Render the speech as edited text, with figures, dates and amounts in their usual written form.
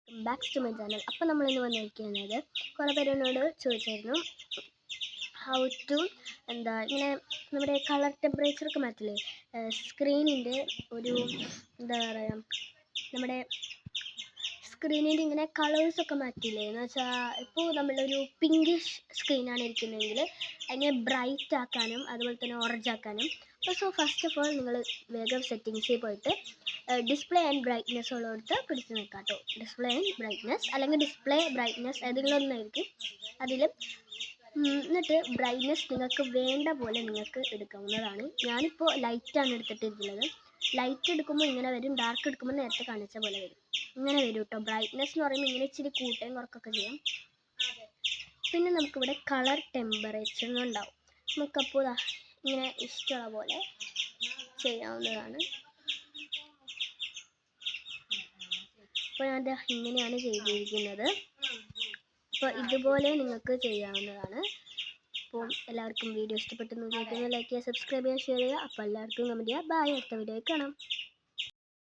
Welcome back to my channel. അപ്പോൾ നമ്മളിന്ന് വന്നിരിക്കുന്നത് കുറേ പേര് എന്നോട് ചോദിച്ചായിരുന്നു ഹൗ ടു ഇങ്ങനെ നമ്മുടെ കളർ ടെമ്പറേച്ചറൊക്കെ മാറ്റില്ലേ, സ്ക്രീനിൻ്റെ ഒരു പറയുക, നമ്മുടെ സ്ക്രീനിൻ്റെ ഇങ്ങനെ കളേഴ്സൊക്കെ മാറ്റില്ലേ എന്ന് വെച്ചാൽ, ഇപ്പോൾ നമ്മളൊരു പിങ്കിഷ് സ്ക്രീനാണ് ഇരിക്കുന്നതെങ്കിൽ അതിനെ ബ്രൈറ്റ് ആക്കാനും അതുപോലെ തന്നെ ഓറഞ്ച് ആക്കാനും. സോ ഫസ്റ്റ് ഓഫ് ഓൾ നിങ്ങൾ വേഗം സെറ്റിങ്സിൽ പോയിട്ട് ഡിസ്പ്ലേ ആൻഡ് ബ്രൈറ്റ്നെസ് ഉള്ളിടത്ത് പിടിച്ച് നിൽക്കാം കേട്ടോ. ഡിസ്പ്ലേ ആൻഡ് ബ്രൈറ്റ്നെസ് അല്ലെങ്കിൽ ഡിസ്പ്ലേ ബ്രൈറ്റ്നെസ് ഏതെങ്കിലും ഒന്നായിരിക്കും അതിൽ. എന്നിട്ട് ബ്രൈറ്റ്നെസ് നിങ്ങൾക്ക് വേണ്ട പോലെ നിങ്ങൾക്ക് എടുക്കാവുന്നതാണ്. ഞാനിപ്പോൾ ലൈറ്റാണ് എടുത്തിട്ടിരിക്കുന്നത്. ലൈറ്റ് എടുക്കുമ്പോൾ ഇങ്ങനെ വരും, ഡാർക്ക് എടുക്കുമ്പോൾ നേരത്തെ കാണിച്ച പോലെ വരും. ഇങ്ങനെ വരും കേട്ടോ. ബ്രൈറ്റ്നെസ് എന്ന് പറയുമ്പോൾ ഇങ്ങനെ ഇച്ചിരി കൂട്ടുകയും കുറക്കൊക്കെ ചെയ്യാം. പിന്നെ നമുക്കിവിടെ കളർ ടെമ്പറേച്ചർ എന്നുണ്ടാവും. നമുക്കപ്പോൾ ഇങ്ങനെ ഇഷ്ടമുള്ള പോലെ ചെയ്യാവുന്നതാണ്. അപ്പോൾ ഞാൻ ഇങ്ങനെയാണ് ചെയ്തിരിക്കുന്നത്. അപ്പോൾ ഇതുപോലെ നിങ്ങൾക്ക് ചെയ്യാവുന്നതാണ്. അപ്പോൾ എല്ലാവർക്കും വീഡിയോ ഇഷ്ടപ്പെട്ടെന്ന് വിചാരിക്കുന്നു. ലൈക്ക് ചെയ്യുക, സബ്സ്ക്രൈബ് ചെയ്യുക, ഷെയർ ചെയ്യുക. അപ്പോൾ എല്ലാവർക്കും കമൻറ്റ് ചെയ്യുക. ബൈ. അടുത്ത വീഡിയോയിൽ കാണാം.